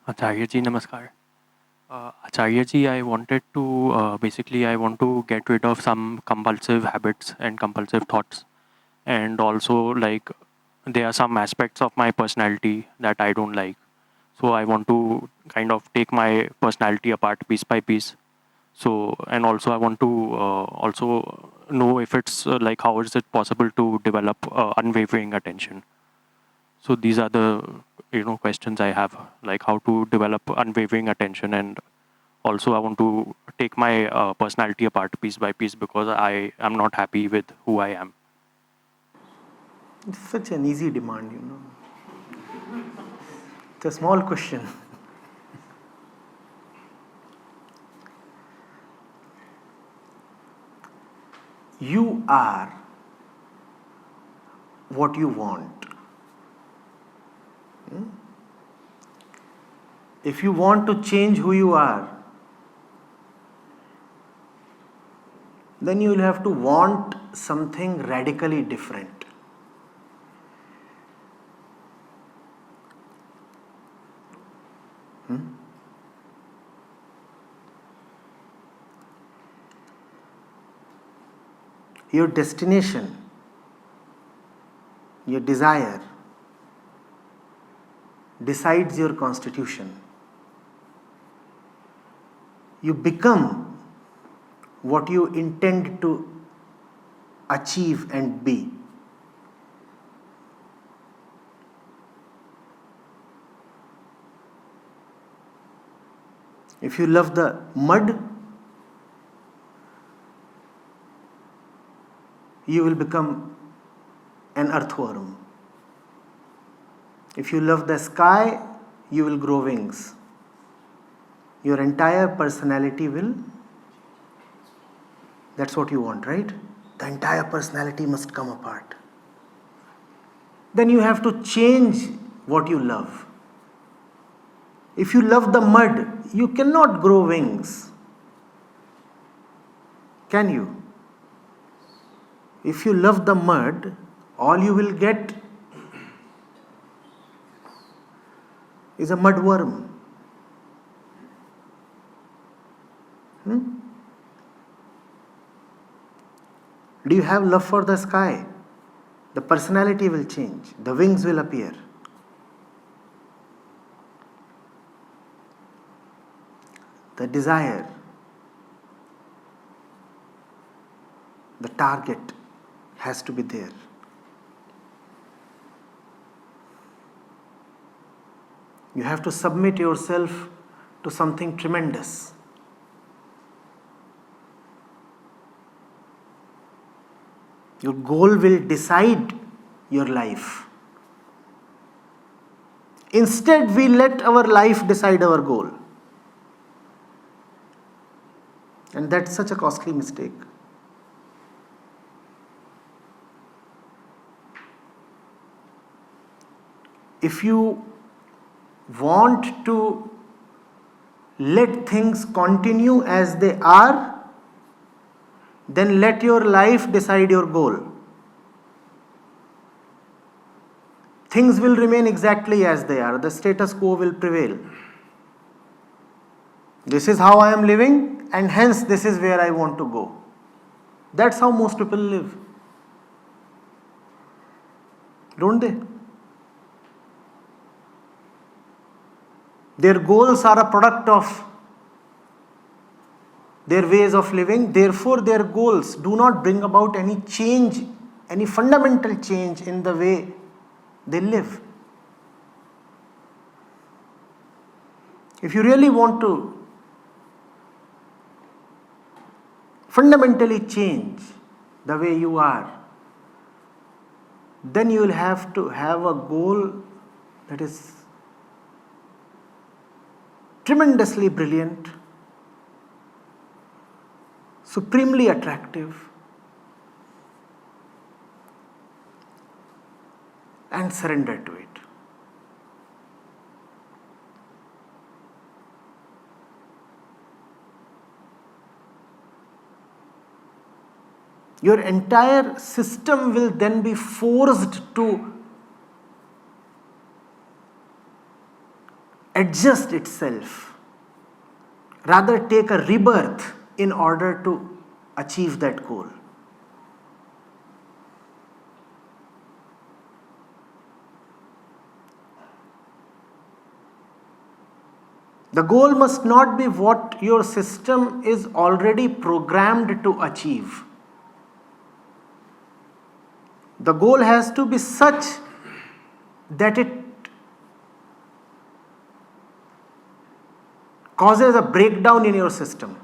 Acharya ji, namaskar. Acharya ji, I wanted to I want to get rid of some compulsive habits and compulsive thoughts, and also like there are some aspects of my personality that I don't like. So I want to kind of take my personality apart piece by piece. So and also I want to also know if it's like how is it possible to develop unwavering attention. So these are the questions I have, like how to develop unwavering attention, and also I want to take my personality apart piece by piece because I am not happy with who I am. It's such an easy demand. It's a small question. You are what you want. If you want to change who you are, then you will have to want something radically different. Your destination, your desire, decides your constitution. You become what you intend to achieve and be. If you love the mud, you will become an earthworm. If you love the sky, you will grow wings. Your entire personality will. That's what you want, right? The entire personality must come apart. Then you have to change what you love. If you love the mud, you cannot grow wings. Can you? If you love the mud, all you will get is a mudworm. Do you have love for the sky? The personality will change, the wings will appear. The desire, the target has to be there. You have to submit yourself to something tremendous. Your goal will decide your life. Instead, we let our life decide our goal. And that's such a costly mistake. If you want to let things continue as they are, then let your life decide your goal. Things will remain exactly as they are. The status quo will prevail. This is how I am living, and hence this is where I want to go. That's how most people live. Don't they? Their goals are a product of their ways of living. Therefore, their goals do not bring about any change, any fundamental change in the way they live. If you really want to fundamentally change the way you are, then you will have to have a goal that is tremendously brilliant, supremely attractive, and surrender to it. Your entire system will then be forced to adjust itself, rather take a rebirth in order to achieve that goal. The goal must not be what your system is already programmed to achieve. The goal has to be such that it causes a breakdown in your system.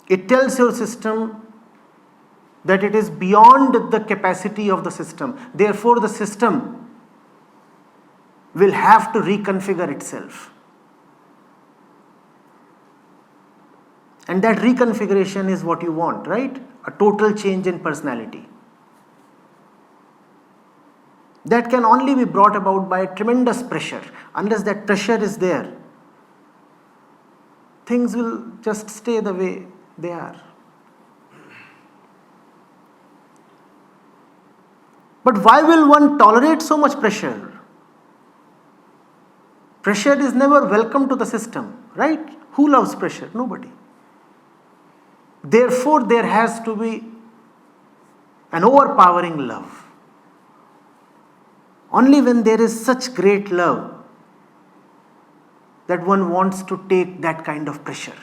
It tells your system that it is beyond the capacity of the system. Therefore, the system will have to reconfigure itself. And that reconfiguration is what you want, right? A total change in personality. That can only be brought about by tremendous pressure. Unless that pressure is there, things will just stay the way they are. But why will one tolerate so much pressure? Pressure is never welcome to the system, right? Who loves pressure? Nobody. Therefore, there has to be an overpowering love. Only when there is such great love that one wants to take that kind of pressure.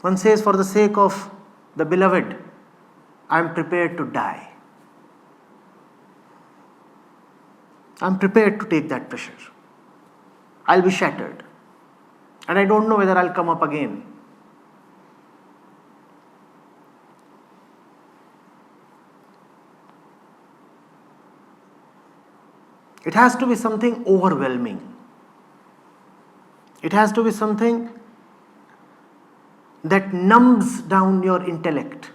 One says, for the sake of the beloved, I am prepared to die. I am prepared to take that pressure. I'll be shattered. And I don't know whether I'll come up again. It has to be something overwhelming. It has to be something that numbs down your intellect.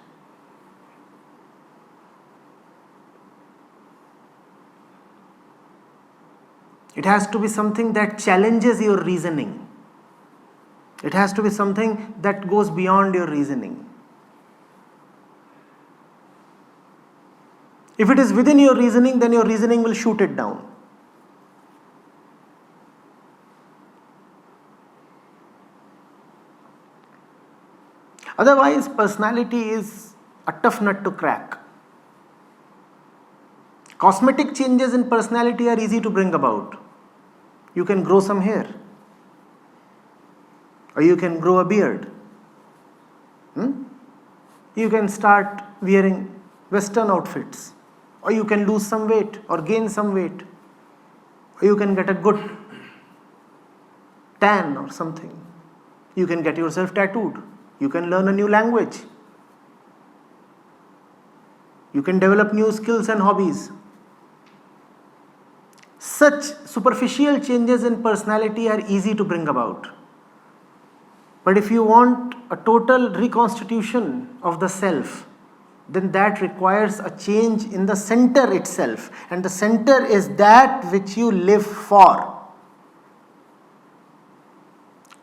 It has to be something that challenges your reasoning. It has to be something that goes beyond your reasoning. If it is within your reasoning, then your reasoning will shoot it down. Otherwise, personality is a tough nut to crack. Cosmetic changes in personality are easy to bring about. You can grow some hair, or you can grow a beard. You can start wearing Western outfits, or you can lose some weight or gain some weight, or you can get a good tan or something. You can get yourself tattooed. You can learn a new language. You can develop new skills and hobbies. Such superficial changes in personality are easy to bring about. But if you want a total reconstitution of the self, then that requires a change in the center itself. And the center is that which you live for.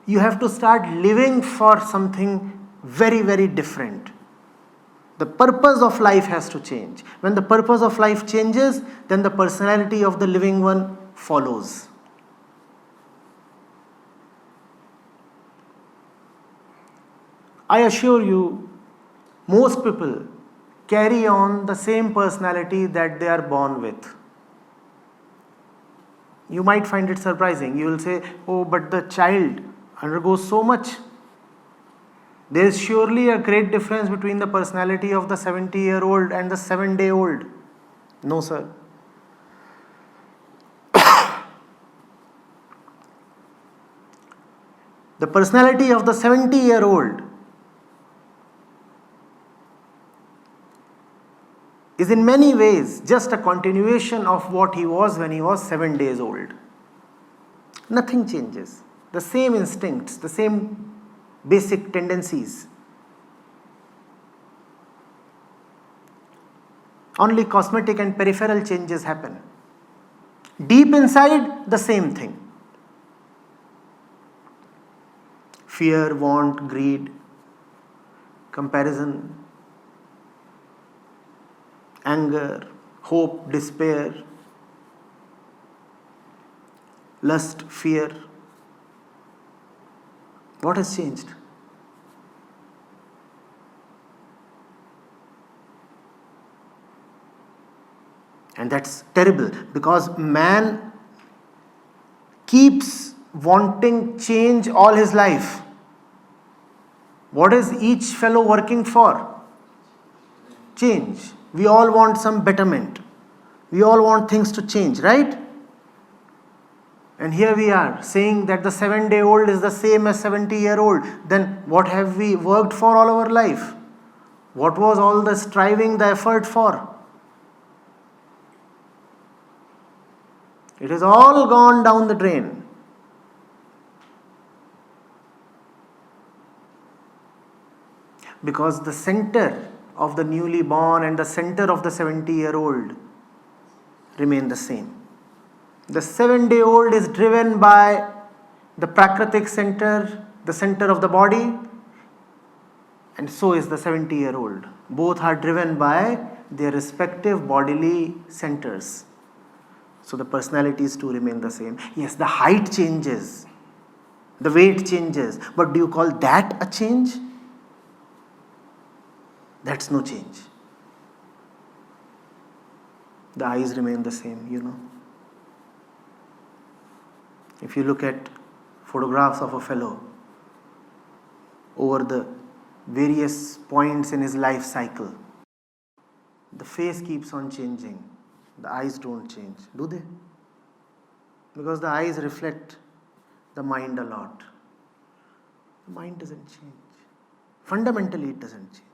You have to start living for something very, very different. The purpose of life has to change. When the purpose of life changes, then the personality of the living one follows. I assure you, most people carry on the same personality that they are born with. You might find it surprising. You will say, oh, but the child undergoes so much. There is surely a great difference between the personality of the 70-year-old and the 7-day-old. No, sir. The personality of the 70-year-old is in many ways just a continuation of what he was when he was 7 days old. Nothing changes. The same instincts, the same basic tendencies. Only cosmetic and peripheral changes happen. Deep inside, the same thing. Fear, want, greed, comparison, anger, hope, despair, lust, fear. What has changed? And that's terrible, because man keeps wanting change all his life. What is each fellow working for? Change. We all want some betterment. We all want things to change, right? And here we are saying that the 7-day-old is the same as 70-year-old. Then what have we worked for all our life? What was all the striving, the effort for? It has all gone down the drain. Because the center of the newly born and the center of the 70-year-old remain the same. The 7-day-old is driven by the Prakritic center, the center of the body, and so is the 70-year-old. Both are driven by their respective bodily centers. So the personalities too remain the same. Yes, the height changes, the weight changes, but do you call that a change? That's no change. The eyes remain the same. If you look at photographs of a fellow over the various points in his life cycle, the face keeps on changing. The eyes don't change, do they? Because the eyes reflect the mind a lot. The mind doesn't change. Fundamentally, it doesn't change.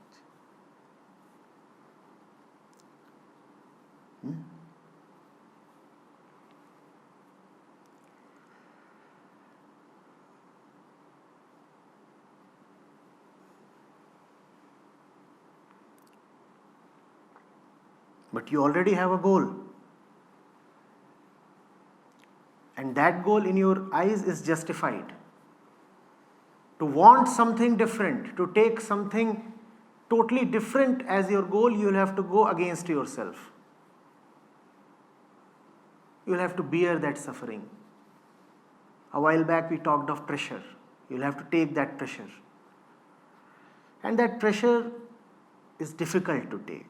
But you already have a goal. And that goal in your eyes is justified. To want something different, to take something totally different as your goal, you will have to go against yourself. You will have to bear that suffering. A while back we talked of pressure. You will have to take that pressure. And that pressure is difficult to take.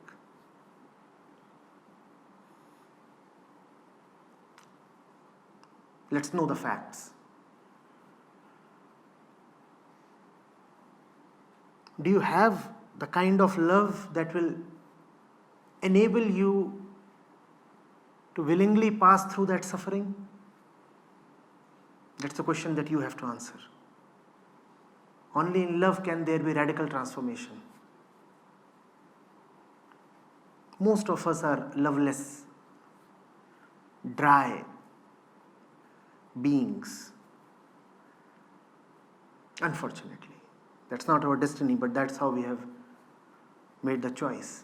Let's know the facts. Do you have the kind of love that will enable you to willingly pass through that suffering? That's the question that you have to answer. Only in love can there be radical transformation. Most of us are loveless, dry beings. Unfortunately. That's not our destiny, but that's how we have made the choice.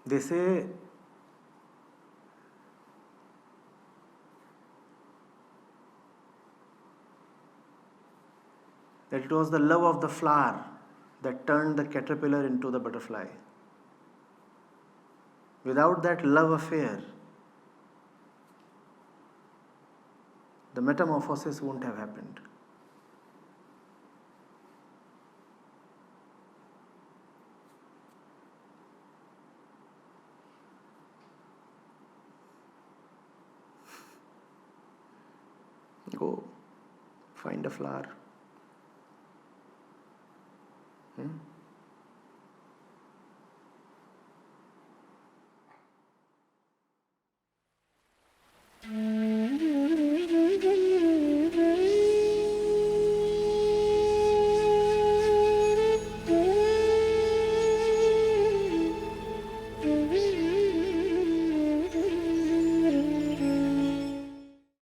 They say that it was the love of the flower that turned the caterpillar into the butterfly. Without that love affair, the metamorphosis won't have happened. Go find a flower.